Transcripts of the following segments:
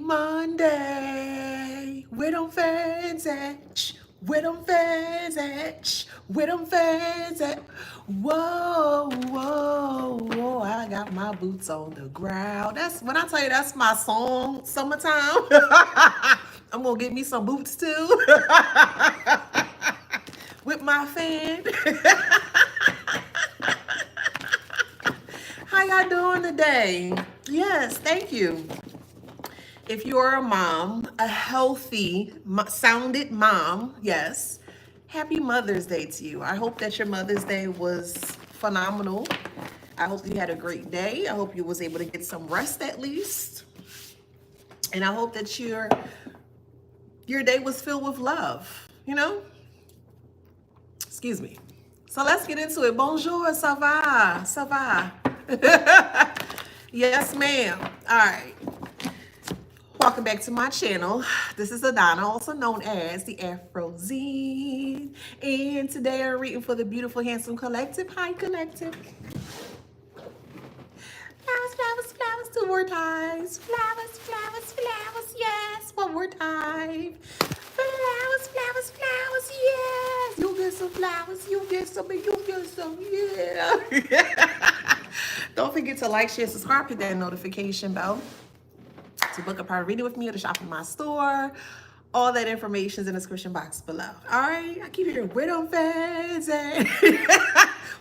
Monday. Where them fans at? Where them fans at? Where them fans at? Whoa, whoa, whoa. I got my boots on the ground. That's when I tell you that's my song, summertime. I'm gonna get me some boots too. With my fan. How y'all doing today? Yes, thank you. If you're a mom, a healthy, sounded mom, yes, happy Mother's Day to you. I hope that your Mother's Day was phenomenal. I hope you had a great day. I hope you was able to get some rest at least. And I hope that your day was filled with love, you know? Excuse me. So let's get into it. Bonjour, ça va? Ça va? Yes, ma'am. All right. Welcome back to my channel. This is Adana, also known as the Afro Zine. And today I'm reading for the beautiful, handsome collective. Hi, collective. Flowers, flowers, flowers, 2 more times. Flowers, flowers, flowers, yes, 1 more time. Flowers, flowers, flowers, yes. You get some flowers, you get some, and you get some, yeah. Don't forget to like, share, subscribe, hit that notification bell to book a private reading with me or to shop in my store. All that information is in the description box below. All right, I keep hearing, where them fans at?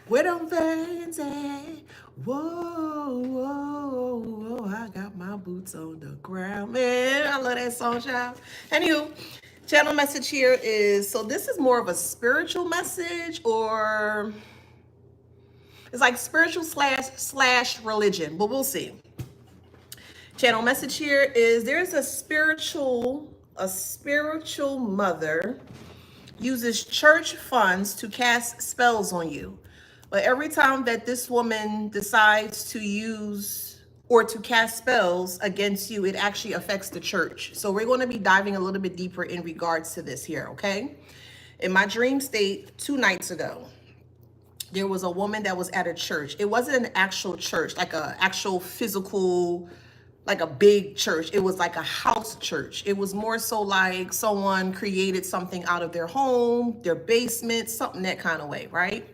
Where them fans at? Whoa, whoa, whoa, I got my boots on the ground. Man, I love that song, child. Anywho, channel message here is, so this is more of a spiritual message, or it's like spiritual slash religion, but we'll see. Channel message here is, there's a spiritual mother uses church funds to cast spells on you. But every time that this woman decides to use or to cast spells against you, it actually affects the church. So we're going to be diving a little bit deeper in regards to this here, okay? In my dream state 2 nights ago, there was a woman that was at a church. It wasn't an actual church, like an actual physical, like a big church. It was like a house church. It was more so like someone created something out of their home, their basement, something that kind of way, right?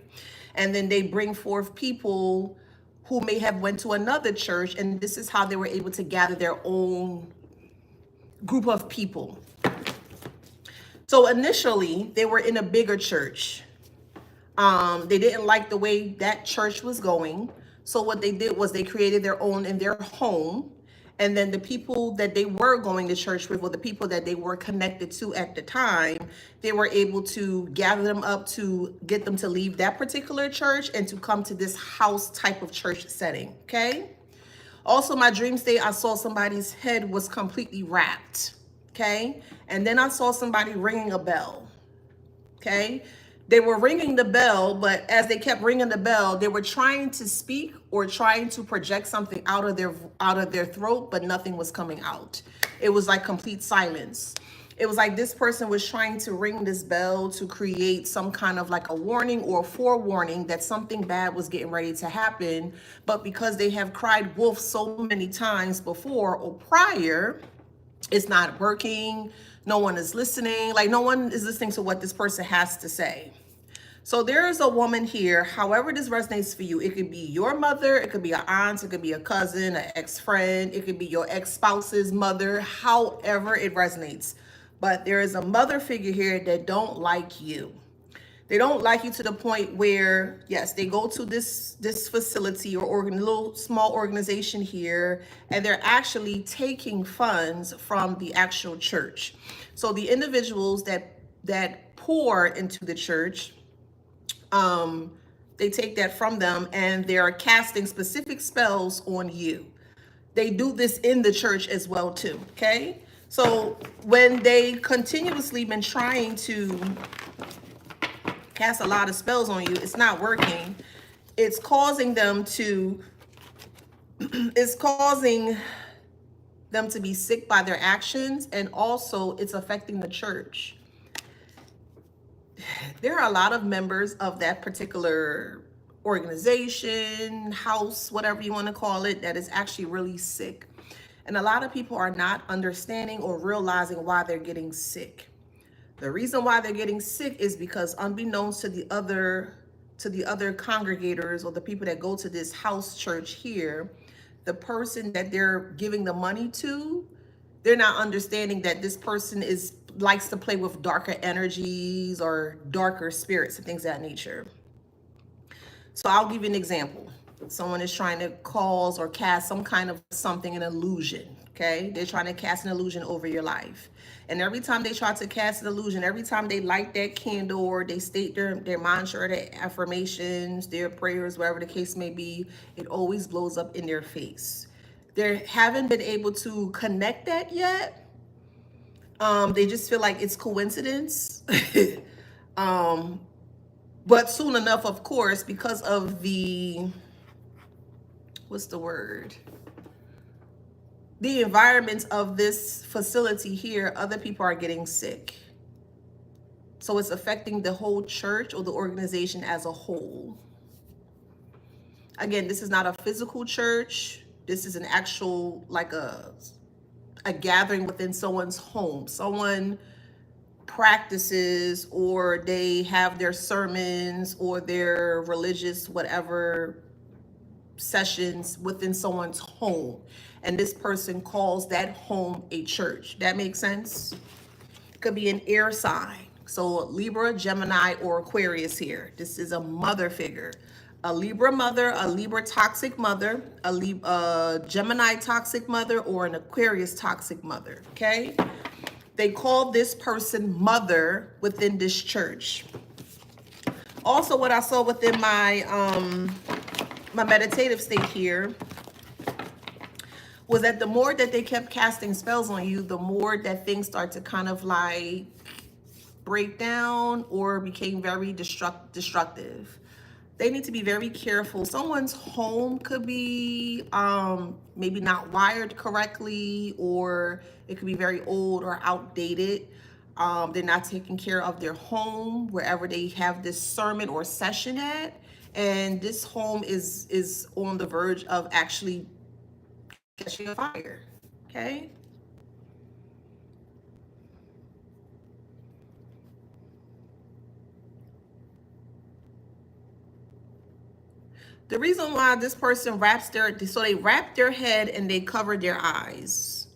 And then they bring forth people who may have went to another church, and this is how they were able to gather their own group of people. So initially, they were in a bigger church. They didn't like the way that church was going. So what they did was they created their own in their home. And then the people that they were going to church with, or the people that they were connected to at the time, they were able to gather them up to get them to leave that particular church and to come to this house type of church setting, okay? Also, my dream state, I saw somebody's head was completely wrapped, okay? And then I saw somebody ringing a bell, okay? They were ringing the bell, but as they kept ringing the bell, they were trying to speak or trying to project something out of their throat, but nothing was coming out. It was like complete silence. It was like this person was trying to ring this bell to create some kind of like a warning or a forewarning that something bad was getting ready to happen. But because they have cried wolf so many times before or prior, it's not working. No one is listening. Like, no one is listening to what this person has to say. So there is a woman here, however this resonates for you. It could be your mother, it could be an aunt, it could be a cousin, an ex-friend, it could be your ex-spouse's mother, however it resonates. But there is a mother figure here that don't like you. They don't like you to the point where, yes, they go to this facility or little small organization here, and they're actually taking funds from the actual church. So the individuals that pour into the church, they take that from them, and they're casting specific spells on you. They do this in the church as well too, okay? So when they continuously been trying to cast a lot of spells on you, it's not working. It's causing them to be sick by their actions, and also it's affecting the church. There are a lot of members of that particular organization, house, whatever you want to call it, that is actually really sick. And a lot of people are not understanding or realizing why they're getting sick. The reason why they're getting sick is because unbeknownst to the other congregators or the people that go to this house church here, the person that they're giving the money to, they're not understanding that this person is likes to play with darker energies or darker spirits and things of that nature. So I'll give you an example. Someone is trying to cause or cast some kind of something, an illusion. Okay. They're trying to cast an illusion over your life. And every time they try to cast an illusion, every time they light that candle or they state their mantra, their affirmations, their prayers, whatever the case may be, it always blows up in their face. They haven't been able to connect that yet. They just feel like it's coincidence. um, but soon enough, of course, because of what's the word? The environment of this facility here, other people are getting sick. So it's affecting the whole church or the organization as a whole. Again, this is not a physical church. This is an actual, like a gathering within someone's home. Someone practices or they have their sermons or their religious whatever sessions within someone's home, and this person calls that home a church. That makes sense. Could be an air sign, so Libra, Gemini, or Aquarius here. This is a mother figure, a Libra mother, a Libra toxic mother, a Gemini toxic mother, or an Aquarius toxic mother. Okay, they call this person mother within this church. Also, what I saw within my meditative state here was that the more that they kept casting spells on you, the more that things start to kind of like break down or became very destructive. They need to be very careful. Someone's home could be maybe not wired correctly, or it could be very old or outdated. They're not taking care of their home wherever they have this sermon or session at. And this home is on the verge of actually catching a fire. Okay. The reason why this person they wrap their head and they cover their eyes.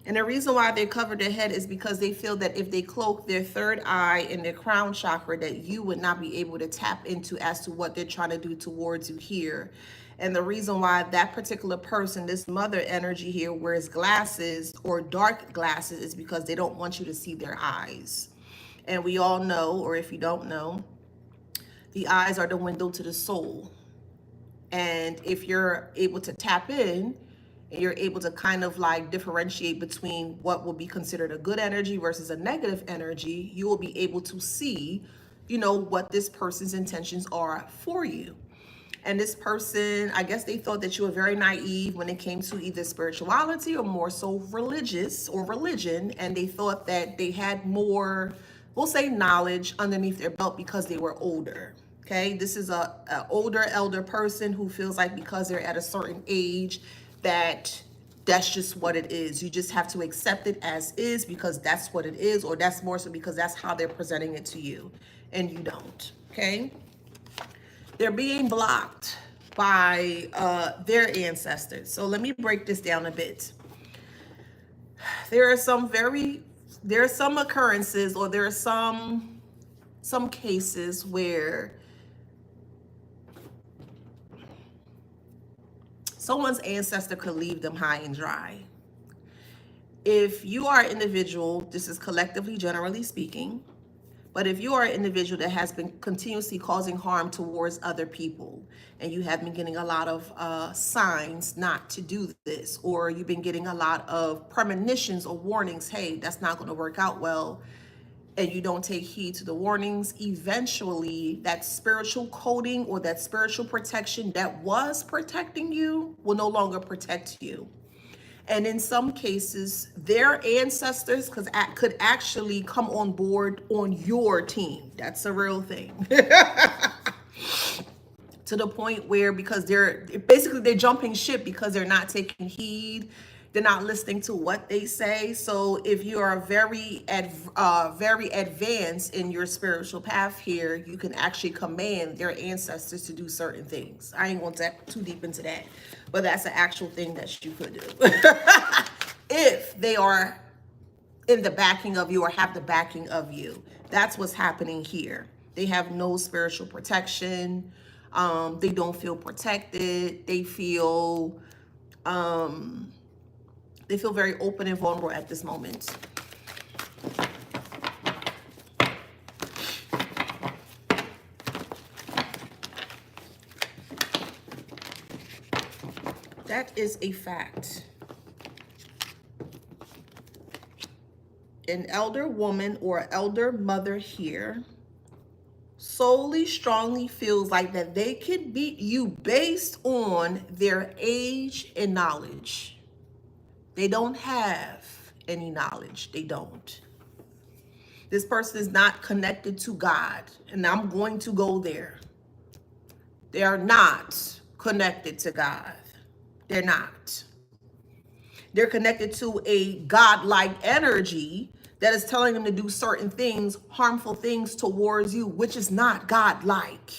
And the reason why they cover their head is because they feel that if they cloak their third eye and their crown chakra, that you would not be able to tap into as to what they're trying to do towards you here. And the reason why that particular person, this mother energy here, wears glasses or dark glasses is because they don't want you to see their eyes. And we all know, or if you don't know, the eyes are the window to the soul. And if you're able to tap in, and you're able to kind of like differentiate between what will be considered a good energy versus a negative energy, you will be able to see, what this person's intentions are for you. And this person, I guess they thought that you were very naive when it came to either spirituality or more so religious or religion. And they thought that they had more, we'll say, knowledge underneath their belt because they were older. Okay, this is a older elder person who feels like because they're at a certain age that's just what it is. You just have to accept it as is because that's what it is, or that's more so because that's how they're presenting it to you, and you don't. Okay, they're being blocked by their ancestors. So let me break this down a bit. There are some occurrences, or there are some cases where someone's ancestor could leave them high and dry. If you are an individual, this is collectively, generally speaking, but if you are an individual that has been continuously causing harm towards other people, and you have been getting a lot of signs not to do this, or you've been getting a lot of premonitions or warnings, hey, that's not going to work out well, and you don't take heed to the warnings, eventually that spiritual coding or that spiritual protection that was protecting you will no longer protect you. And in some cases, their ancestors could actually come on board on your team. That's a real thing. To the point where, because they're jumping ship because they're not taking heed, They're not listening to what they say. So if you are very advanced in your spiritual path here, you can actually command their ancestors to do certain things. I ain't going to too deep into that, but that's an actual thing that you could do. If they are in the backing of you or have the backing of you. That's what's happening here. They have no spiritual protection. They don't feel protected. They feel very open and vulnerable at this moment. That is a fact. An elder woman or elder mother here solely strongly feels like that they can beat you based on their age and knowledge. They don't have any knowledge. They don't. This person is not connected to God, and I'm going to go there. They are not connected to God. They're not. They're connected to a godlike energy that is telling them to do certain things, harmful things towards you, which is not godlike.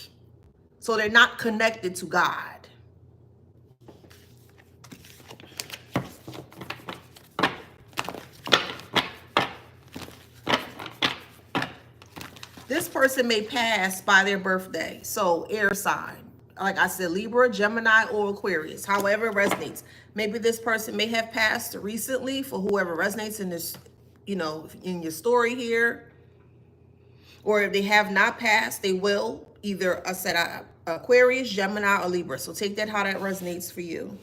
So they're not connected to God. This person may pass by their birthday. So air sign. Like I said, Libra, Gemini, or Aquarius, however it resonates. Maybe this person may have passed recently for whoever resonates in this, in your story here. Or if they have not passed, they will. Either a set of Aquarius, Gemini, or Libra. So take that how that resonates for you.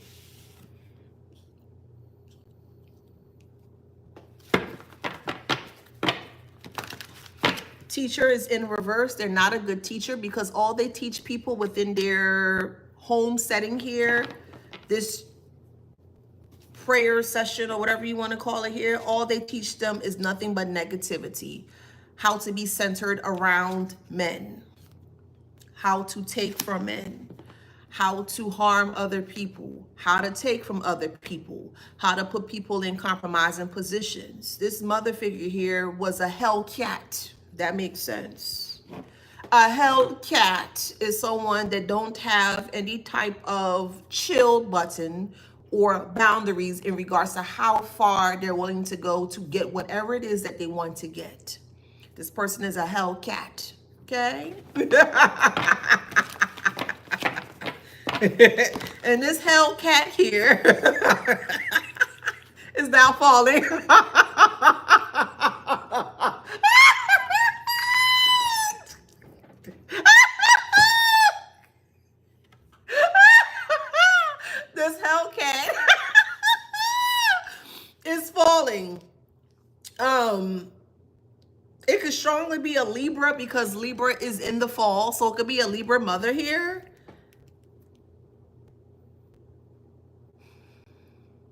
Teacher is in reverse. They're not a good teacher because all they teach people within their home setting here, this prayer session or whatever you want to call it here, all they teach them is nothing but negativity. How to be centered around men. How to take from men. How to harm other people. How to take from other people. How to put people in compromising positions. This mother figure here was a hellcat. That makes sense. A hellcat is someone that don't have any type of chill button or boundaries in regards to how far they're willing to go to get whatever it is that they want to get. This person is a hellcat, okay? And this hellcat here is now falling. This hellcat is falling. It could strongly be a Libra because Libra is in the fall, so it could be a Libra mother here.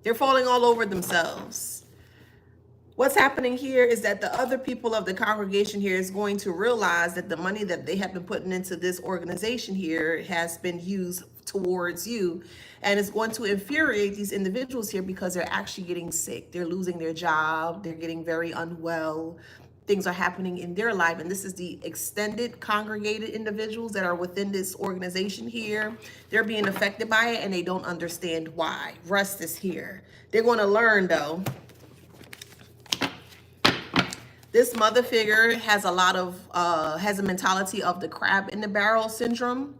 They're falling all over themselves. What's happening here is that the other people of the congregation here is going to realize that the money that they have been putting into this organization here has been used towards you, and it's going to infuriate these individuals here because they're actually getting sick. They're losing their job. They're getting very unwell. Things are happening in their life, and this is the extended congregated individuals that are within this organization here. They're being affected by it, and they don't understand why. Rest is here. They're going to learn, though. This mother figure has a lot of, has a mentality of the crab in the barrel syndrome.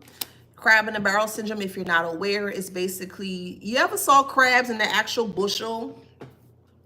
Crab in the barrel syndrome, if you're not aware, is basically, you ever saw crabs in the actual bushel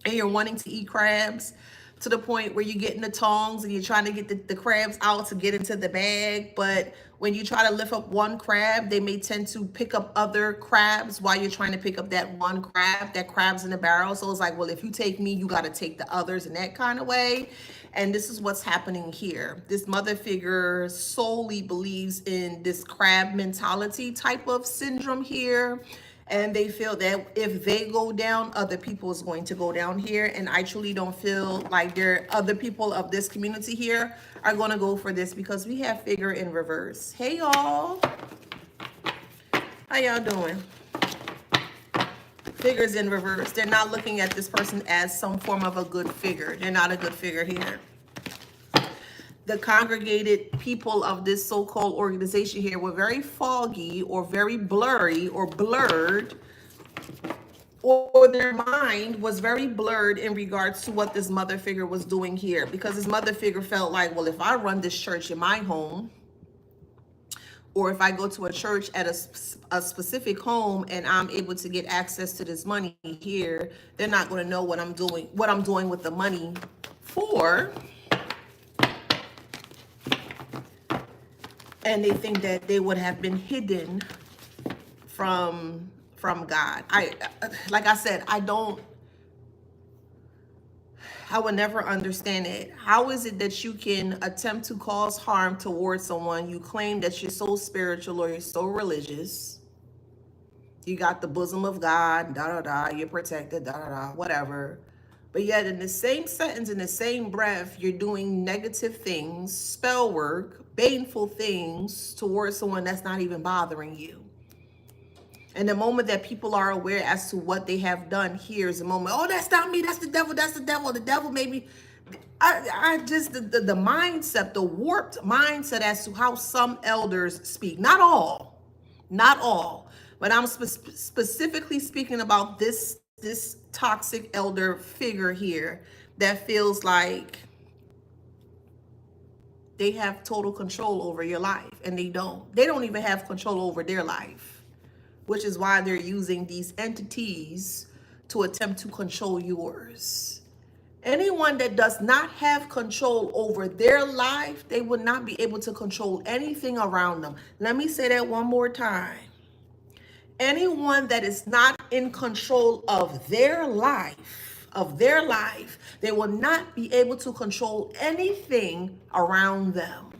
and you're wanting to eat crabs to the point where you're getting the tongs and you're trying to get the crabs out to get into the bag, but when you try to lift up one crab, they may tend to pick up other crabs while you're trying to pick up that one crab. That crab's in the barrel. So it's like, well, if you take me, you got to take the others in that kind of way. And this is what's happening here. This mother figure solely believes in this crab mentality type of syndrome here. And they feel that if they go down, other people is going to go down here. And I truly don't feel like there other people of this community here are going to go for this because we have figure in reverse. Hey, y'all. How y'all doing? Figures in reverse. They're not looking at this person as some form of a good figure. They're not a good figure here. The congregated people of this so-called organization here were very foggy or very blurry or blurred, or their mind was very blurred in regards to what this mother figure was doing here, because this mother figure felt like, well, if I run this church in my home, or if I go to a church at a specific home and I'm able to get access to this money here, they're not going to know what I'm doing with the money for. And they think that they would have been hidden from God. Like I said, I would never understand it. How is it that you can attempt to cause harm towards someone? You claim that you're so spiritual or you're so religious. You got the bosom of God, da da da, you're protected, da da da, whatever. But yet in the same sentence, in the same breath, you're doing negative things, spell work, baneful things towards someone that's not even bothering you. And the moment that people are aware as to what they have done, here is the moment, oh, that's not me, that's the devil, the devil made me. I just, the mindset, the warped mindset as to how some elders speak. Not all, but I'm specifically speaking about this toxic elder figure here that feels like they have total control over your life, and they don't even have control over their life, which is why they're using these entities to attempt to control yours. Anyone that does not have control over their life, they will not be able to control anything around them. Let me say that one more time. Anyone that is not in control of their life, they will not be able to control anything around them.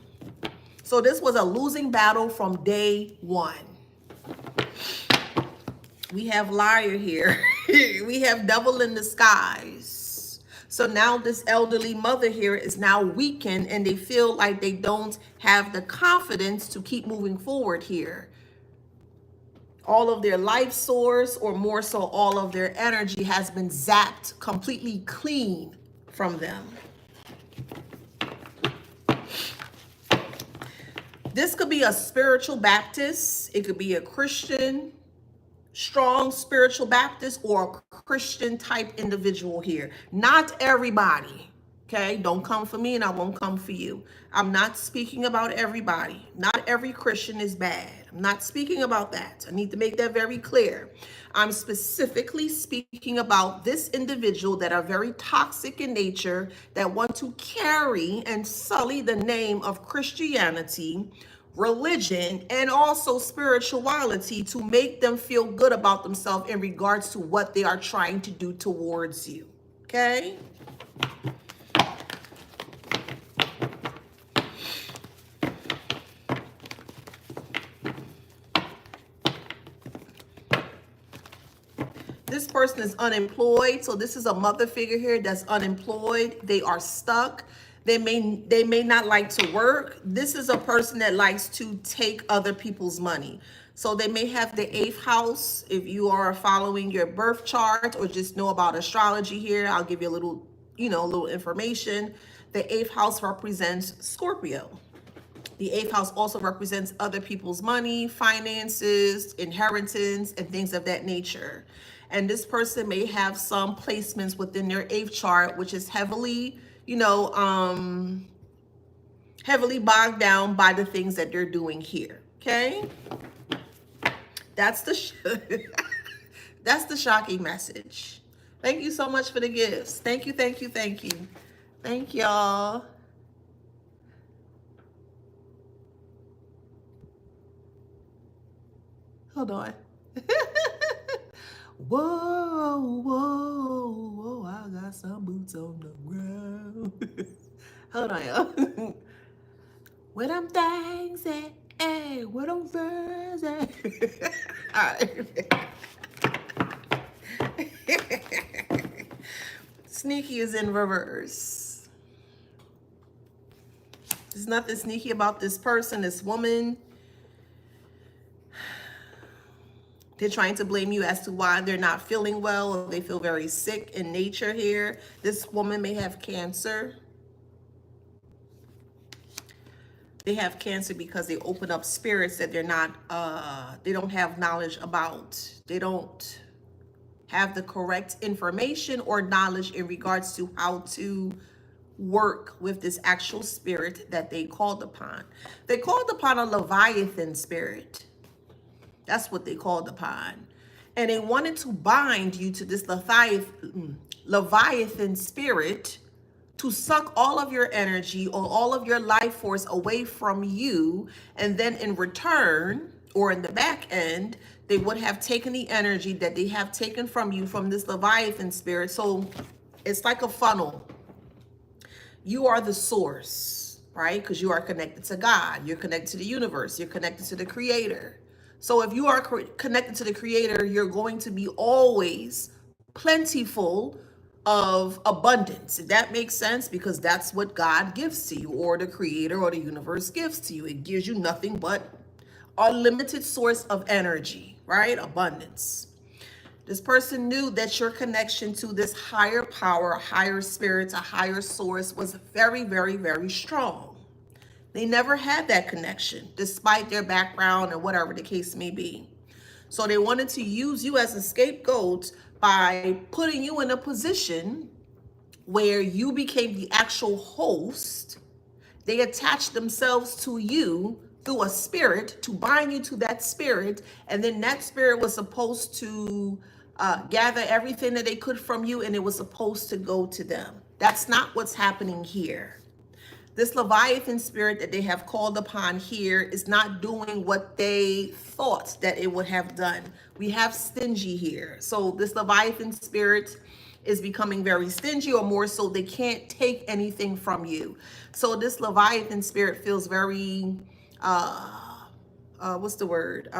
So this was a losing battle from day one. We have liar here. We have devil in disguise. So now this elderly mother here is now weakened, and they feel like they don't have the confidence to keep moving forward here. All of their life source, or more so all of their energy, has been zapped completely clean from them. This could be a spiritual Baptist. It could be a Christian, strong spiritual Baptist, or a Christian type individual here. Not everybody. Okay, don't come for me and I won't come for you. I'm not speaking about everybody. Not every Christian is bad. I'm not speaking about that. I need to make that very clear. I'm specifically speaking about this individual that are very toxic in nature, that want to carry and sully the name of Christianity, religion, and also spirituality to make them feel good about themselves in regards to what they are trying to do towards you. Okay? This person is unemployed. So this is a mother figure here that's unemployed. They are stuck. They may not like to work. This is a person that likes to take other people's money. So they may have the 8th house. If you are following your birth chart or just know about astrology here, I'll give you a little, little information. The 8th house represents Scorpio. The 8th house also represents other people's money, finances, inheritance, and things of that nature. And this person may have some placements within their 8th chart, which is heavily, heavily bogged down by the things that they're doing here. Okay, that's the that's the shocking message. Thank you so much for the gifts. Thank you, thank you, thank you, thank y'all. Hold on. Whoa, whoa, whoa, I got some boots on the ground. Hold on, y'all. Where them things at? Hey, where them birds at? All right. Sneaky is in reverse. There's nothing sneaky about this person, this woman. They're trying to blame you as to why they're not feeling well, or they feel very sick in nature here. This woman may have cancer. They have cancer because they open up spirits that they're not, they don't have knowledge about. They don't have the correct information or knowledge in regards to how to work with this actual spirit that they called upon. They called upon a Leviathan spirit. That's what they called upon. And they wanted to bind you to this Leviathan spirit to suck all of your energy or all of your life force away from you. And then in return, or in the back end, they would have taken the energy that they have taken from you from this Leviathan spirit. So it's like a funnel. You are the source, right? Because you are connected to God. You're connected to the universe. You're connected to the creator. So if you are connected to the creator, you're going to be always plentiful of abundance, if that makes sense, because that's what God gives to you, or the creator or the universe gives to you. It gives you nothing but a limited source of energy, right? Abundance. This person knew that your connection to this higher power, higher spirits, a higher source was very, very, very strong. They never had that connection, despite their background and whatever the case may be. So they wanted to use you as a scapegoat by putting you in a position where you became the actual host. They attached themselves to you through a spirit to bind you to that spirit. And then that spirit was supposed to gather everything that they could from you, and it was supposed to go to them. That's not what's happening here. This Leviathan spirit that they have called upon here is not doing what they thought that it would have done. We have stingy here. So this Leviathan spirit is becoming very stingy, or more so, they can't take anything from you. So this Leviathan spirit feels very, what's the word?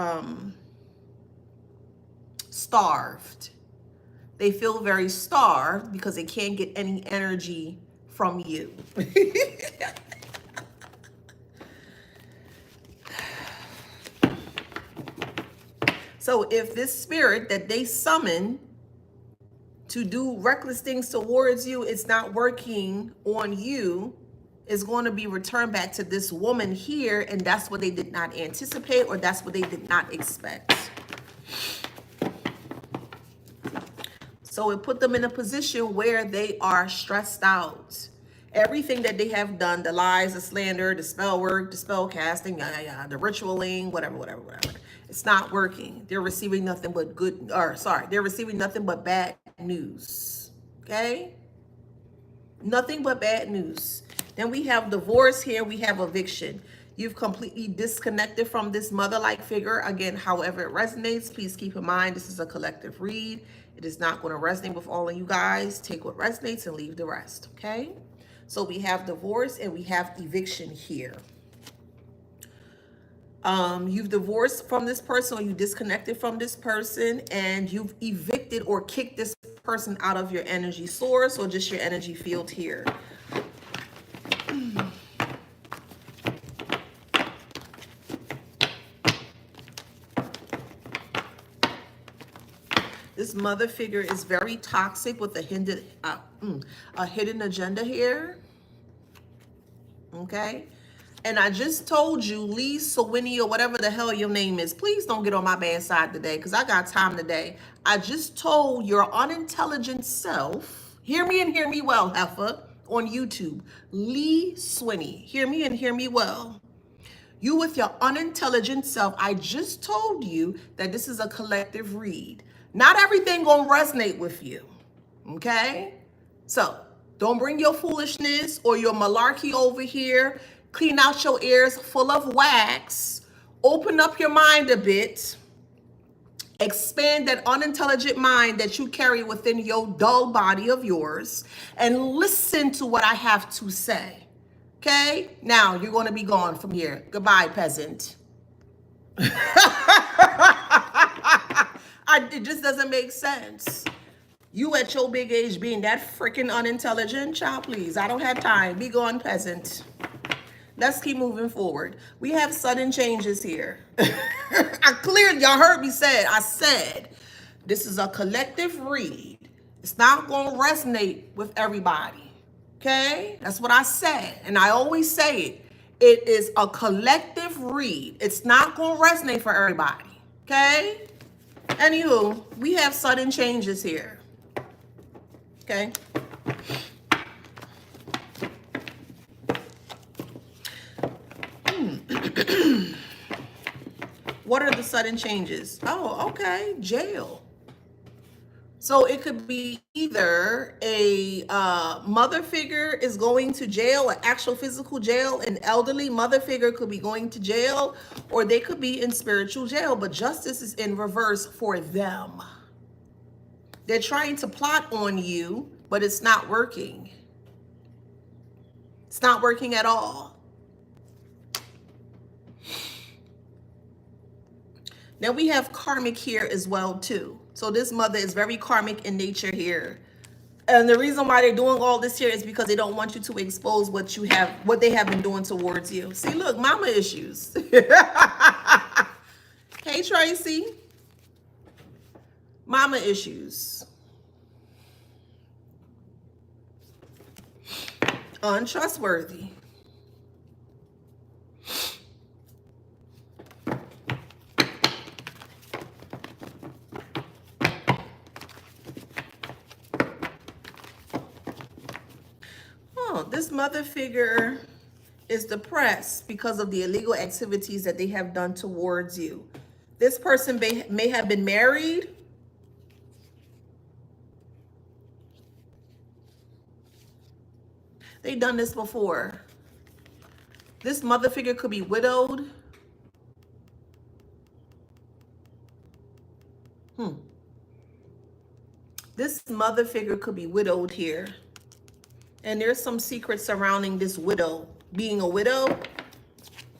Starved. They feel very starved because they can't get any energy from you. So if this spirit that they summon to do reckless things towards you, it's not working on you, is going to be returned back to this woman here, and that's what they did not anticipate, or that's what they did not expect. So it put them in a position where they are stressed out. Everything that they have done, the lies, the slander, the spell work, the spell casting, the ritualing, whatever. It's not working. They're receiving nothing but they're receiving nothing but bad news. Okay? Nothing but bad news. Then we have divorce here. We have eviction. You've completely disconnected from this mother-like figure. Again, however it resonates, please keep in mind this is a collective read. It is not going to resonate with all of you guys. Take what resonates and leave the rest, okay? So we have divorce and we have eviction here. You've divorced from this person, or you disconnected from this person, and you've evicted or kicked this person out of your energy source or just your energy field here. This mother figure is very toxic with a hidden agenda here. Okay? And I just told you, Lee Sawini, or whatever the hell your name is, please don't get on my bad side today, because I got time today. I just told your unintelligent self, hear me and hear me well, heifer, on YouTube, Lee Sawini, hear me and hear me well. You with your unintelligent self, I just told you that this is a collective read. Not everything gonna resonate with you, okay? So don't bring your foolishness or your malarkey over here. Clean out your ears full of wax. Open up your mind a bit. Expand that unintelligent mind that you carry within your dull body of yours, and listen to what I have to say, okay? Now you're gonna be gone from here. Goodbye, peasant. It just doesn't make sense. You at your big age being that freaking unintelligent, child, please. I don't have time. Be gone, peasant. Let's keep moving forward. We have sudden changes here. I clearly, y'all heard me say it. I said, this is a collective read. It's not going to resonate with everybody. Okay? That's what I said. And I always say it. It is a collective read. It's not going to resonate for everybody. Okay? Anywho, we have sudden changes here. Okay? What are the sudden changes? Oh, okay. Jail. So it could be either a mother figure is going to jail, an actual physical jail, an elderly mother figure could be going to jail, or they could be in spiritual jail, but justice is in reverse for them. They're trying to plot on you, but it's not working. It's not working at all. Now we have karmic here as well too. So this mother is very karmic in nature here. And the reason why they're doing all this here is because they don't want you to expose what you have, what they have been doing towards you. See, look, mama issues. Hey, Tracy. Mama issues. Untrustworthy. This mother figure is depressed because of the illegal activities that they have done towards you. This person may have been married. They've done this before. This mother figure could be widowed. This mother figure could be widowed here. And there's some secrets surrounding this widow. Being a widow,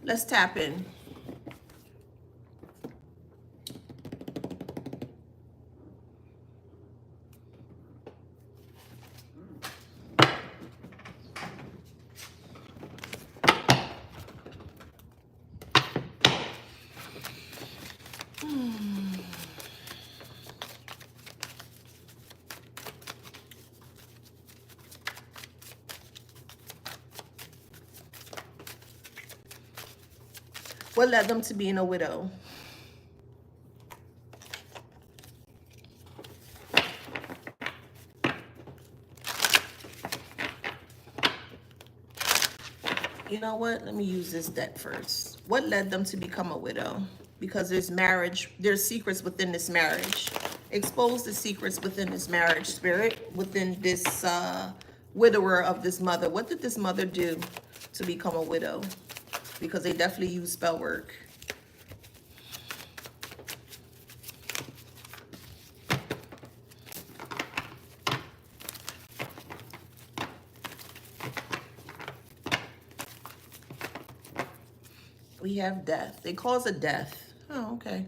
let's tap in. What led them to being a widow? You know what? Let me use this deck first. What led them to become a widow? Because there's marriage, there's secrets within this marriage. Expose the secrets within this marriage, spirit, within this widower of this mother. What did this mother do to become a widow? Because they definitely use spell work. We have death. They cause a death. Oh, okay.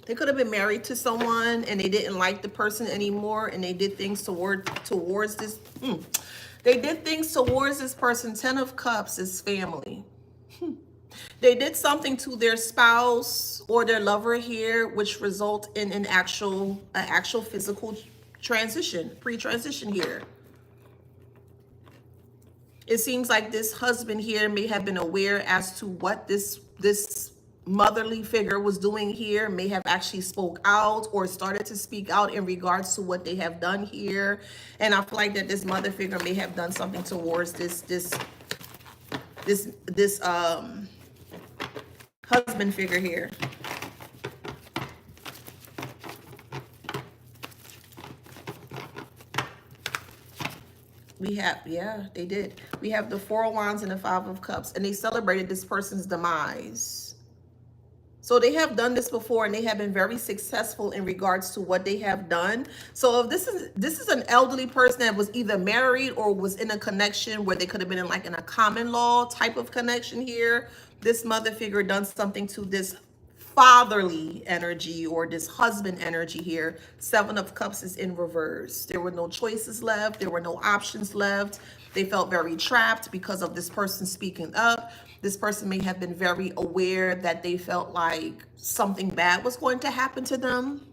They could have been married to someone and they didn't like the person anymore, and they did things towards this. They did things towards this person. 10 of Cups is family. They did something to their spouse or their lover here, which result in an actual physical transition, pre-transition here. It seems like this husband here may have been aware as to what this motherly figure was doing here, may have actually spoke out or started to speak out in regards to what they have done here. And I feel like that this mother figure may have done something towards this husband figure here. We have, yeah, they did. We have the 4 of Wands and the 5 of Cups, and they celebrated this person's demise. So they have done this before, and they have been very successful in regards to what they have done. So if this is an elderly person that was either married or was in a connection where they could have been in like in a common law type of connection here, this mother figure done something to this fatherly energy or this husband energy here. Seven of Cups is in reverse. There were no choices left. There were no options left. They felt very trapped because of this person speaking up. This person may have been very aware that they felt like something bad was going to happen to them.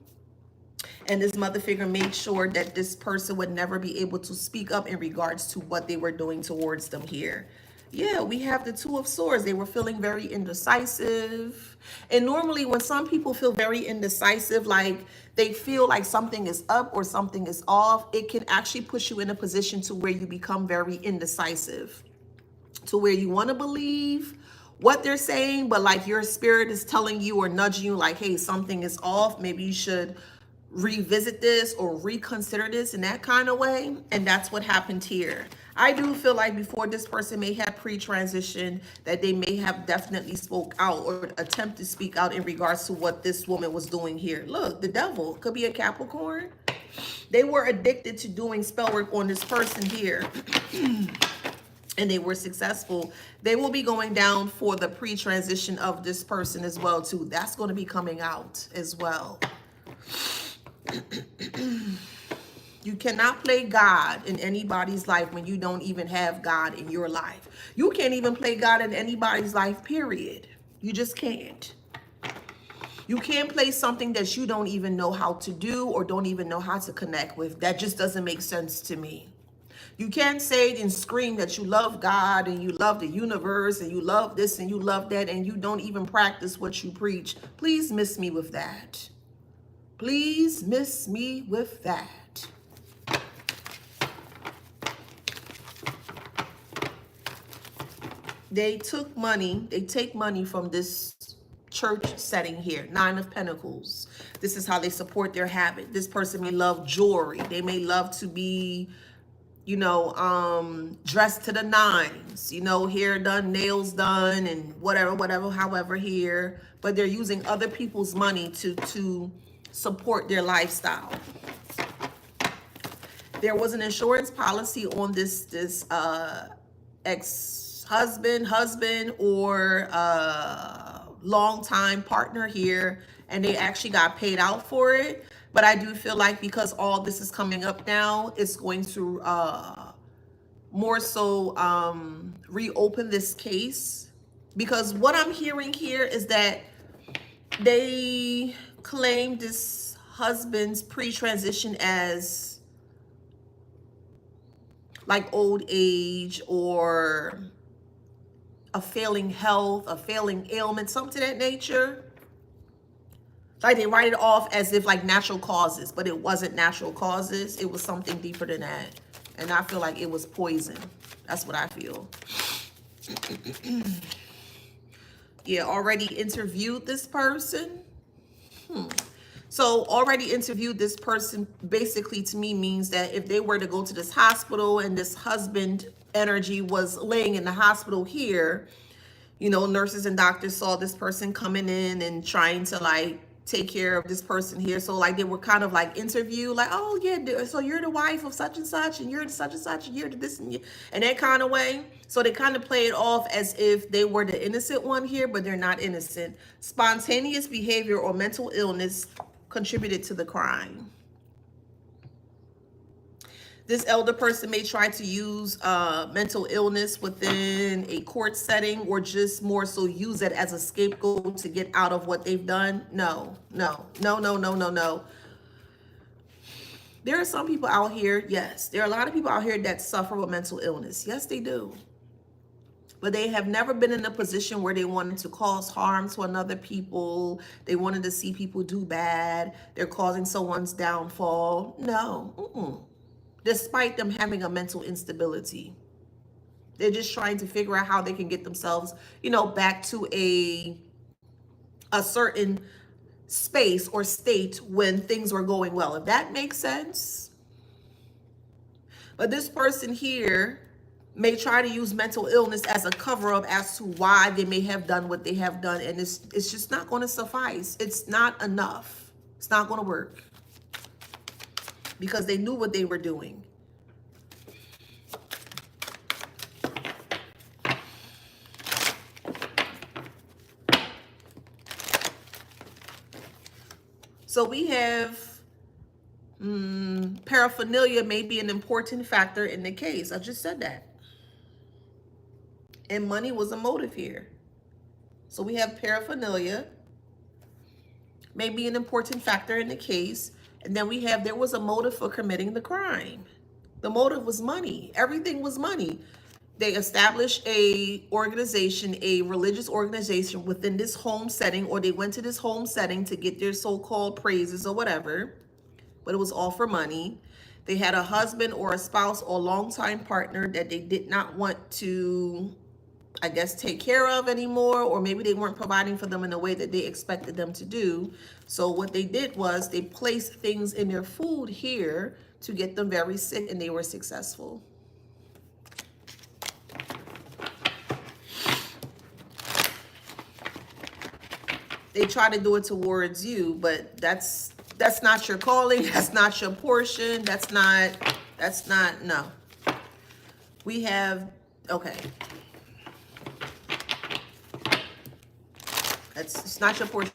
And this mother figure made sure that this person would never be able to speak up in regards to what they were doing towards them here. Yeah, we have the Two of Swords. They were feeling very indecisive. And normally when some people feel very indecisive, like they feel like something is up or something is off, it can actually push you in a position to where you become very indecisive, to where you want to believe what they're saying, but like your spirit is telling you or nudging you like, hey, something is off. Maybe you should revisit this or reconsider this in that kind of way. And that's what happened here. I do feel like before this person may have pre-transition, that they may have definitely spoke out or attempt to speak out in regards to what this woman was doing here. Look, the devil could be a Capricorn. They were addicted to doing spell work on this person here. And they were successful. They will be going down for the pre-transition of this person as well too. That's going to be coming out as well. You cannot play God in anybody's life when you don't even have God in your life. You can't even play God in anybody's life, period. You just can't. You can't play something that you don't even know how to do or don't even know how to connect with. That just doesn't make sense to me. You can't say and scream that you love God and you love the universe and you love this and you love that and you don't even practice what you preach. Please miss me with that. Please miss me with that. They took money, they take money from this church setting here. Nine of Pentacles. This is how they support their habit. This person may love jewelry. They may love to be, you know, dressed to the nines, you know, hair done, nails done, and whatever, however here. But they're using other people's money to support their lifestyle. There was an insurance policy on this husband, or longtime partner here, and they actually got paid out for it. But I do feel like because all this is coming up now, it's going to more so reopen this case. Because what I'm hearing here is that they claim this husband's pre-transition as like old age or a failing health, a failing ailment, something to that nature. Like they write it off as if like natural causes, but it wasn't natural causes. It was something deeper than that. And I feel like it was poison. That's what I feel. Yeah, already interviewed this person. So already interviewed this person basically to me means that if they were to go to this hospital and this husband energy was laying in the hospital here, you know, nurses and doctors saw this person coming in and trying to like take care of this person here. So like they were kind of like interview, like, oh yeah, so you're the wife of such and such, and you're such and such, and you're this and that kind of way. So they kind of play it off as if they were the innocent one here, but they're not innocent. Spontaneous behavior or mental illness contributed to the crime. This elder person may try to use mental illness within a court setting, or just more so use it as a scapegoat to get out of what they've done. No. There are some people out here, yes, there are a lot of people out here that suffer with mental illness. Yes, they do. But they have never been in a position where they wanted to cause harm to another people. They wanted to see people do bad. They're causing someone's downfall. No. Despite them having a mental instability. They're just trying to figure out how they can get themselves, you know, back to a certain space or state when things were going well, if that makes sense. But this person here may try to use mental illness as a cover-up as to why they may have done what they have done, and it's just not going to suffice. It's not enough. It's not going to work because they knew what they were doing. So we have paraphernalia may be an important factor in the case. I just said that. And money was a motive here. So we have paraphernalia may be an important factor in the case. And then we have there was a motive for committing the crime. The motive was money. Everything was money. They established a organization, a religious organization within this home setting, or they went to this home setting to get their so-called praises or whatever, but it was all for money. They had a husband or a spouse or longtime partner that they did not want to, I guess, take care of anymore, or maybe they weren't providing for them in the way that they expected them to do. So what they did was they placed things in their food here to get them very sick, and they were successful. They try to do it towards you, but that's not your calling. That's not your portion. That's not, no. We have, okay. It's not your portion.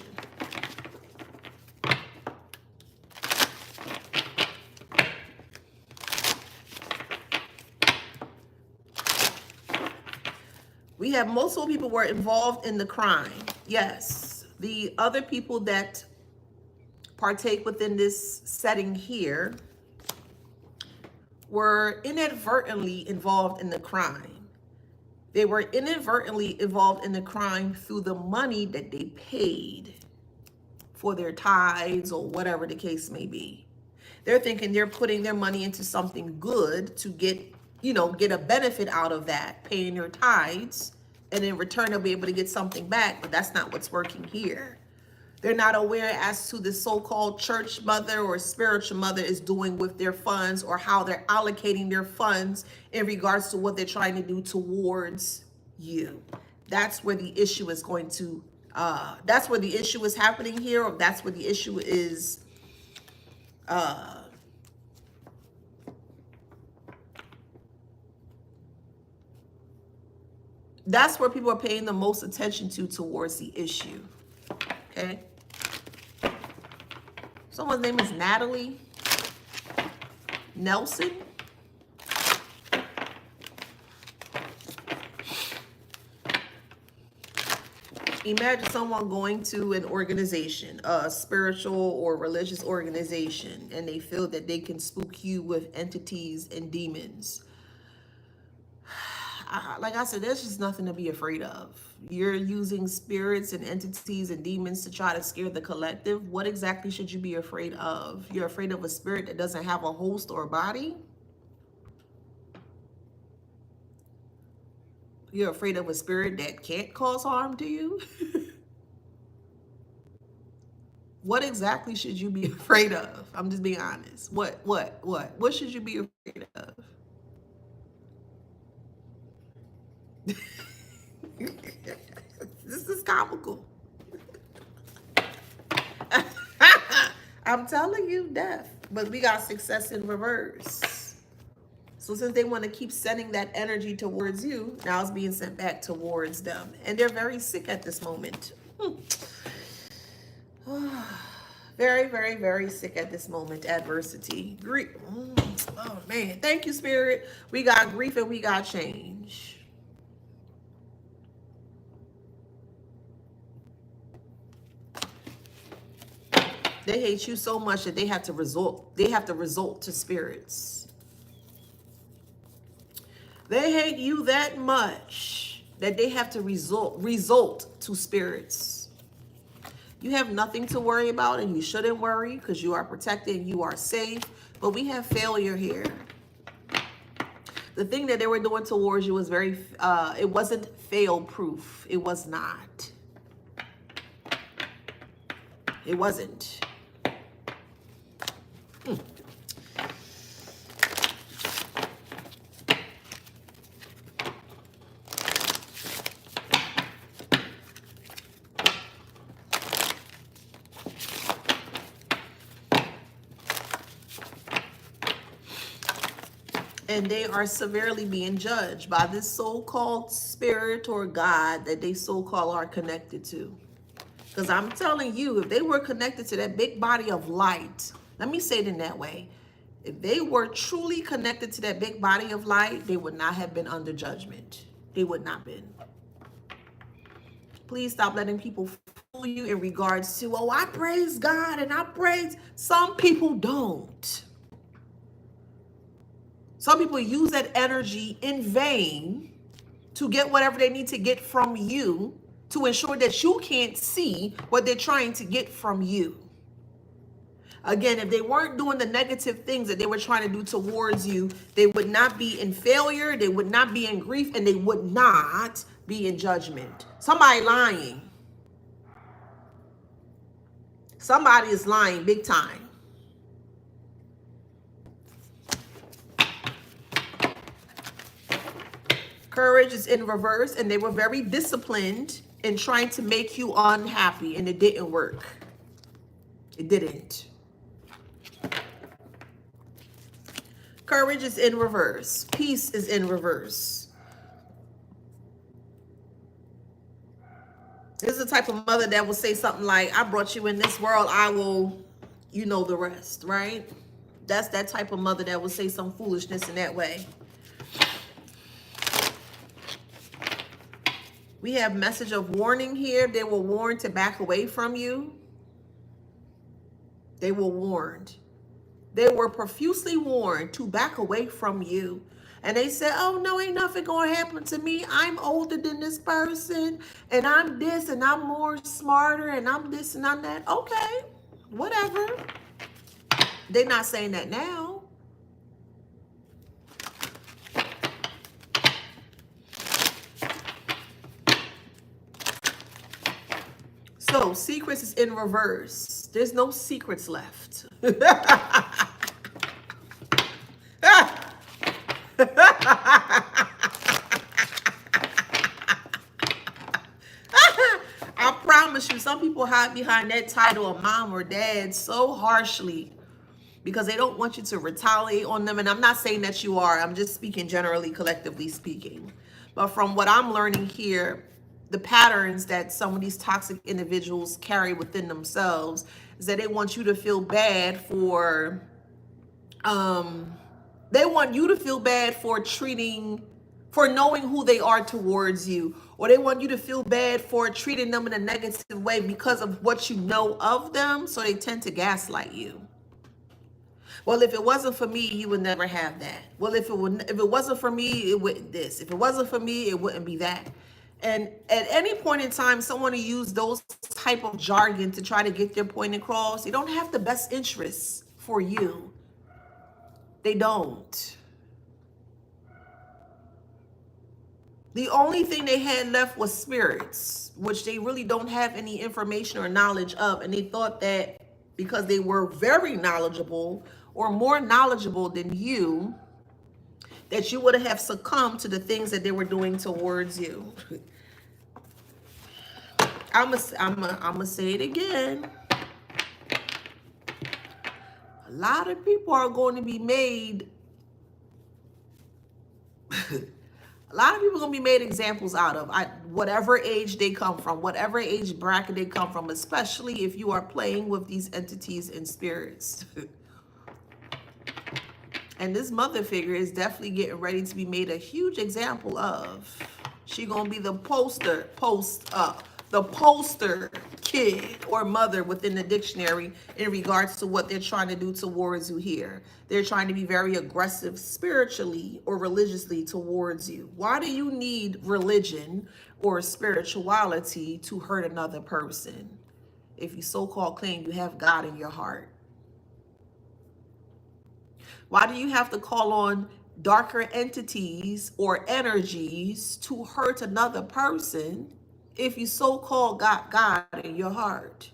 We have multiple people were involved in the crime. Yes. The other people that partake within this setting here were inadvertently involved in the crime. They were inadvertently involved in the crime through the money that they paid for their tithes or whatever the case may be. They're thinking they're putting their money into something good to get, get a benefit out of that, paying their tithes, and in return they'll be able to get something back, but that's not what's working here. They're not aware as to the so-called church mother or spiritual mother is doing with their funds, or how they're allocating their funds in regards to what they're trying to do towards you. That's where the issue is going to, that's where the issue is happening here, or that's where the issue is, that's where people are paying the most attention towards the issue. Okay. Someone's name is Natalie Nelson. Imagine someone going to an organization, a spiritual or religious organization, and they feel that they can spook you with entities and demons. Like I said, there's just nothing to be afraid of. You're using spirits and entities and demons to try to scare the collective. What exactly should you be afraid of? You're afraid of a spirit that doesn't have a host or a body? You're afraid of a spirit that can't cause harm to you? What exactly should you be afraid of? I'm just being honest. What should you be afraid of? This is comical. I'm telling you, death. But we got success in reverse. So since they want to keep sending that energy towards you, now it's being sent back towards them. And they're very sick at this moment. Very, very, very sick at this moment. Adversity. Grief. Oh, man. Thank you, Spirit. We got grief and we got change. They hate you so much that they have to resort to spirits. They hate you that much that they have to resort to spirits. You have nothing to worry about, and you shouldn't worry because you are protected and you are safe. But we have failure here. The thing that they were doing towards you was very, it wasn't fail-proof. It was not. It wasn't. And they are severely being judged by this so-called spirit or God that they so-called are connected to. Because I'm telling you, if they were connected to that big body of light, let me say it in that way. If they were truly connected to that big body of light, they would not have been under judgment. They would not have been. Please stop letting people fool you in regards to, oh, I praise God and I praise. Some people don't. Some people use that energy in vain to get whatever they need to get from you to ensure that you can't see what they're trying to get from you. Again, if they weren't doing the negative things that they were trying to do towards you, they would not be in failure, they would not be in grief, and they would not be in judgment. Somebody lying. Somebody is lying big time. Courage is in reverse, and they were very disciplined in trying to make you unhappy, and it didn't work. It didn't. Courage is in reverse. Peace is in reverse. This is the type of mother that will say something like, I brought you in this world, I will, you know the rest, right? That's that type of mother that will say some foolishness in that way. We have message of warning here. They were warned to back away from you. They were warned. They were profusely warned to back away from you. And they said, oh, no, ain't nothing going to happen to me. I'm older than this person, and I'm this, and I'm more smarter, and I'm this, and I'm that. Okay, whatever. They're not saying that now. So, secrets is in reverse. There's no secrets left. I promise you, some people hide behind that title of mom or dad so harshly because they don't want you to retaliate on them. And I'm not saying that you are. I'm just speaking generally, collectively speaking. But from what I'm learning here, the patterns that some of these toxic individuals carry within themselves is that they want you to feel bad for, they want you to feel bad for for knowing who they are towards you, or they want you to feel bad for treating them in a negative way because of what you know of them, so they tend to gaslight you. Well, if it wasn't for me, you would never have that. Well, if it wasn't for me, it wouldn't this. If it wasn't for me, it wouldn't be that. And at any point in time, someone will use those type of jargon to try to get their point across. They don't have the best interests for you. They don't. The only thing they had left was spirits, which they really don't have any information or knowledge of. And they thought that because they were very knowledgeable or more knowledgeable than you, that you would have succumbed to the things that they were doing towards you. I'm gonna say it again. A lot of people are going to be made a lot of people are going to be made examples out of, whatever age they come from, whatever age bracket they come from, especially if you are playing with these entities and spirits. And this mother figure is definitely getting ready to be made a huge example of. She going to be the poster kid or mother within the dictionary in regards to what they're trying to do towards you here. They're trying to be very aggressive spiritually or religiously towards you. Why do you need religion or spirituality to hurt another person? If you so-called claim you have God in your heart. Why do you have to call on darker entities or energies to hurt another person if you so-called got God in your heart?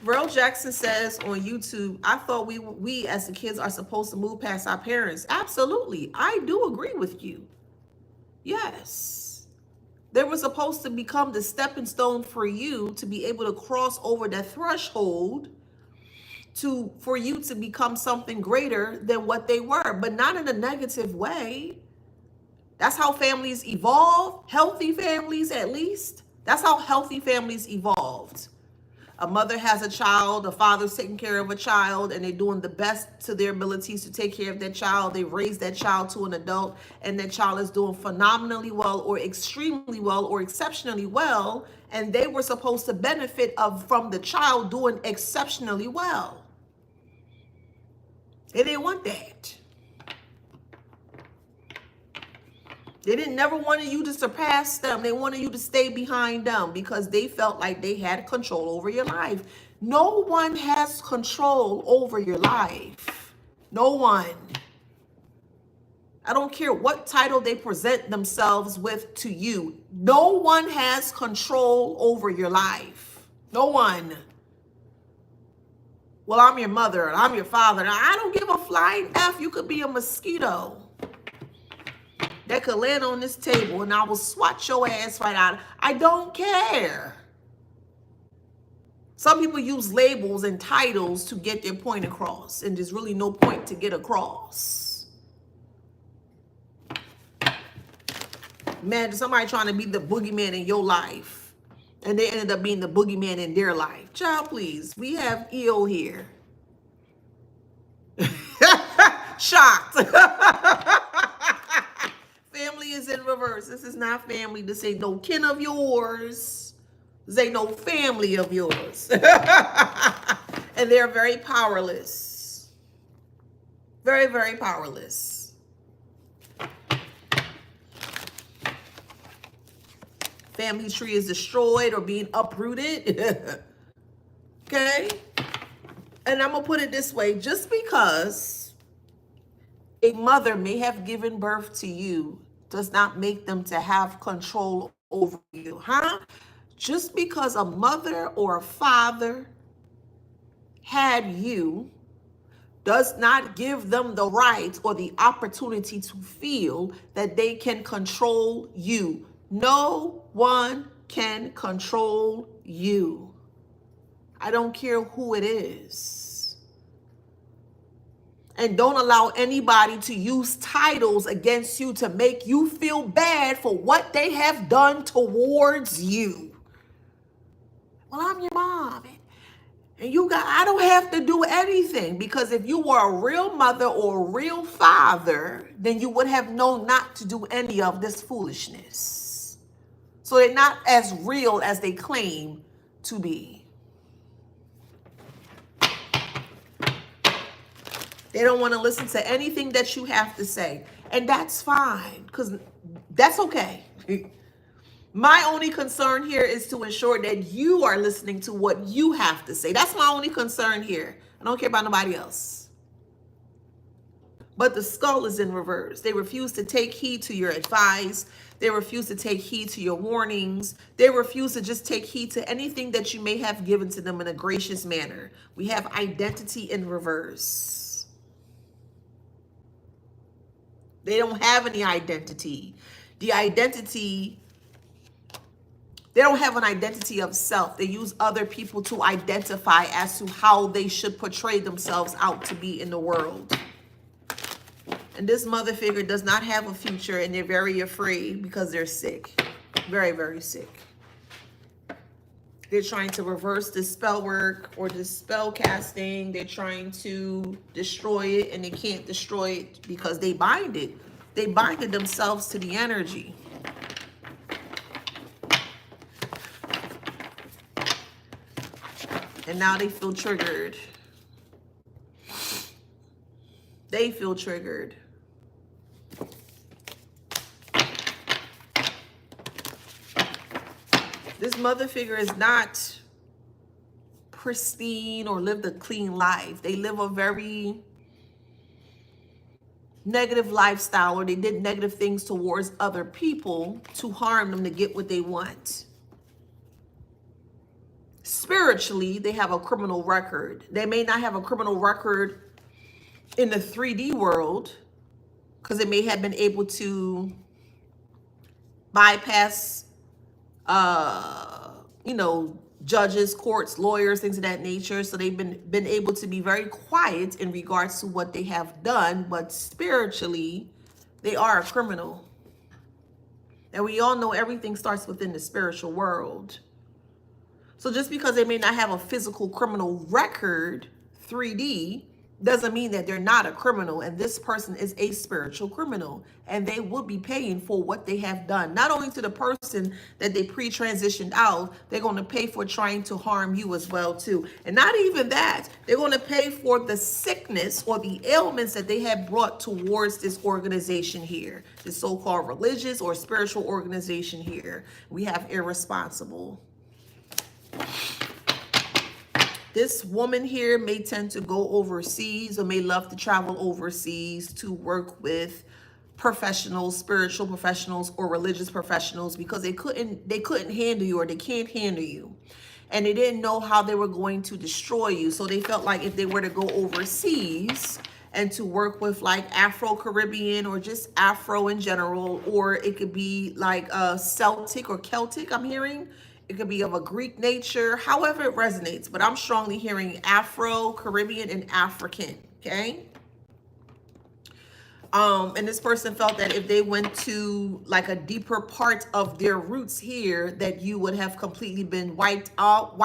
Verl Jackson says on YouTube, I thought we as the kids are supposed to move past our parents. Absolutely. I do agree with you. Yes. They were supposed to become the stepping stone for you to be able to cross over the threshold for you to become something greater than what they were, but not in a negative way. That's how families evolve, healthy families at least. That's how healthy families evolved. A mother has a child, a father's taking care of a child, and they're doing the best to their abilities to take care of that child. They raise that child to an adult, and that child is doing phenomenally well or extremely well or exceptionally well, and they were supposed to benefit from the child doing exceptionally well. They didn't want that. They didn't never wanted you to surpass them. They wanted you to stay behind them because they felt like they had control over your life. No one has control over your life. No one. I don't care what title they present themselves with to you. No one has control over your life. No one. Well, I'm your mother and I'm your father. Now, I don't give a flying F. You could be a mosquito that could land on this table and I will swat your ass right out. I don't care. Some people use labels and titles to get their point across, and there's really no point to get across. Man, somebody trying to be the boogeyman in your life, and they ended up being the boogeyman in their life. Child, please. We have EO here. Shocked. Family is in reverse. This is not family. This ain't no kin of yours. This ain't no family of yours. And they're very powerless. Very, very powerless. Family tree is destroyed or being uprooted. Okay? And I'm going to put it this way. Just because a mother may have given birth to you does not make them to have control over you, huh? Just because a mother or a father had you does not give them the right or the opportunity to feel that they can control you. No one can control you. I don't care who it is. And don't allow anybody to use titles against you to make you feel bad for what they have done towards you. Well, I'm your mom. And I don't have to do anything, because if you were a real mother or a real father, then you would have known not to do any of this foolishness. So they're not as real as they claim to be. They don't want to listen to anything that you have to say. And that's fine, because that's okay. My only concern here is to ensure that you are listening to what you have to say. That's my only concern here. I don't care about nobody else. But the skull is in reverse. They refuse to take heed to your advice. They refuse to take heed to your warnings. They refuse to just take heed to anything that you may have given to them in a gracious manner. We have identity in reverse. They don't have any identity. They don't have an identity of self. They use other people to identify as to how they should portray themselves out to be in the world. And this mother figure does not have a future, and they're very afraid because they're sick. Very, very sick. They're trying to reverse the spell work or the spell casting. They're trying to destroy it, and they can't destroy it because they bind it. They binded themselves to the energy. And now they feel triggered. They feel triggered. This mother figure is not pristine or lived a clean life. They live a very negative lifestyle, or they did negative things towards other people to harm them to get what they want. Spiritually, they have a criminal record. They may not have a criminal record in the 3D world because they may have been able to bypass you know, judges, courts, lawyers, things of that nature. So they've been able to be very quiet in regards to what they have done, but spiritually, they are a criminal. And we all know everything starts within the spiritual world. So just because they may not have a physical criminal record, 3D, doesn't mean that they're not a criminal. And this person is a spiritual criminal. And they will be paying for what they have done. Not only to the person that they pre-transitioned out, they're going to pay for trying to harm you as well too. And not even that, they're going to pay for the sickness or the ailments that they have brought towards this organization here. This so-called religious or spiritual organization here. We have irresponsible. This woman here may tend to go overseas or may love to travel overseas to work with professionals, spiritual professionals or religious professionals because they couldn't handle you or they can't handle you. And they didn't know how they were going to destroy you. So they felt like if they were to go overseas and to work with like Afro-Caribbean or just Afro in general, or it could be like Celtic or Celtic, I'm hearing. It could be of a Greek nature, however it resonates. But I'm strongly hearing Afro, Caribbean, and African, okay? And this person felt that if they went to like a deeper part of their roots here, that you would have completely been wiped out,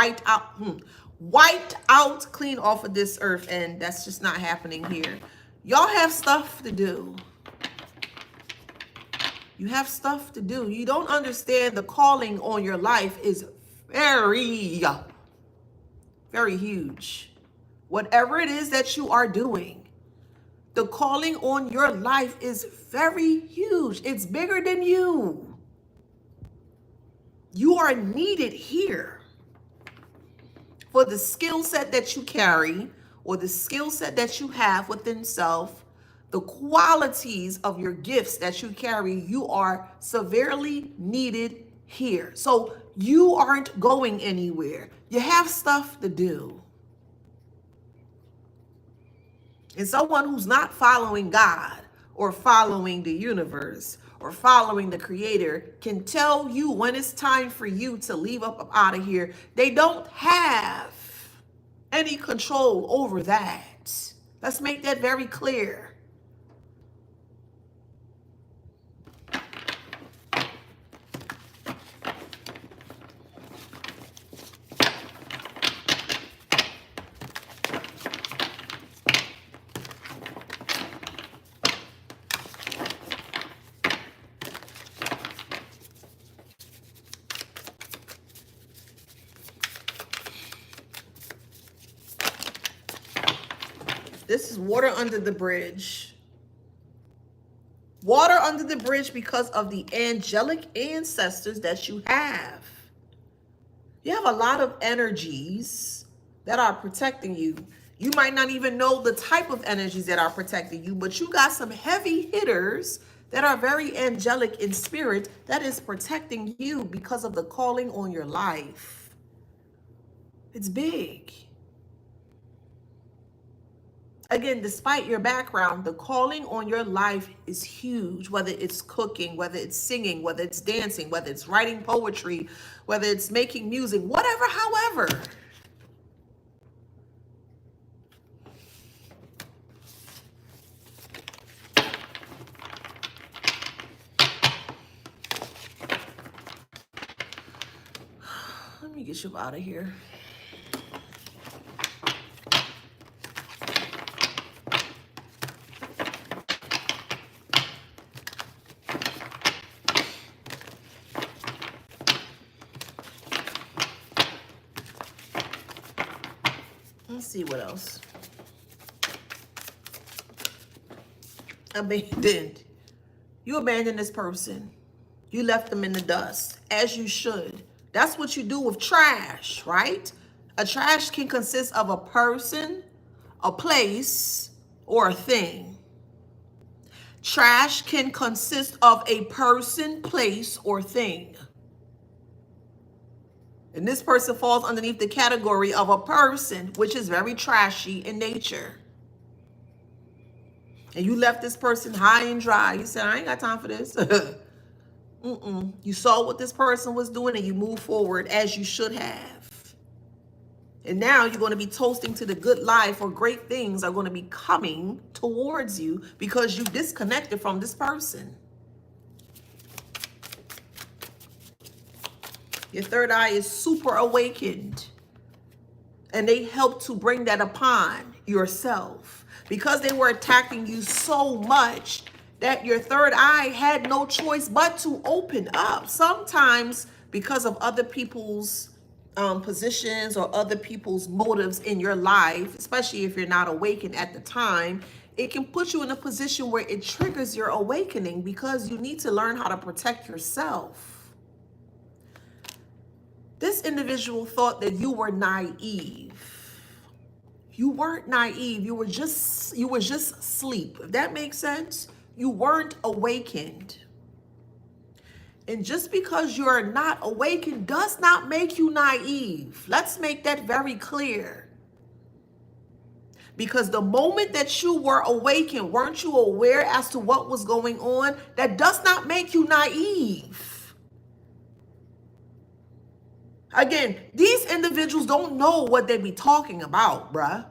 clean off of this earth. And that's just not happening here. Y'all have stuff to do. You have stuff to do. You don't understand the calling on your life is very, very huge. Whatever it is that you are doing, the calling on your life is very huge. It's bigger than you. You are needed here for the skill set that you carry or the skill set that you have within self. The qualities of your gifts that you carry, you are severely needed here. So you aren't going anywhere. You have stuff to do. And someone who's not following God or following the universe or following the creator can tell you when it's time for you to leave up out of here. They don't have any control over that. Let's make that very clear. This is water under the bridge. Water under the bridge because of the angelic ancestors that you have. You have a lot of energies that are protecting you. You might not even know the type of energies that are protecting you, but you got some heavy hitters that are very angelic in spirit that is protecting you because of the calling on your life. It's big. Again, despite your background, the calling on your life is huge, whether it's cooking, whether it's singing, whether it's dancing, whether it's writing poetry, whether it's making music, whatever, however. Let me get you out of here. Let's see what else. Abandoned. You abandoned this person. You left them in the dust, as you should. That's what you do with trash, right? A trash can consist of a person, a place, or a thing. Trash can consist of a person, place, or thing. And this person falls underneath the category of a person, which is very trashy in nature. And you left this person high and dry. You said, I ain't got time for this. You saw what this person was doing and you moved forward as you should have. And now you're going to be toasting to the good life, or great things are going to be coming towards you because you disconnected from this person. Your third eye is super awakened, and they help to bring that upon yourself because they were attacking you so much that your third eye had no choice but to open up. Sometimes because of other people's positions or other people's motives in your life, especially if you're not awakened at the time, it can put you in a position where it triggers your awakening because you need to learn how to protect yourself. This individual thought that you were naive. You weren't naive. You were just asleep. If that makes sense, you weren't awakened. And just because you're not awakened does not make you naive. Let's make that very clear. Because the moment that you were awakened, weren't you aware as to what was going on? That does not make you naive. Again, these individuals don't know what they be talking about, bruh.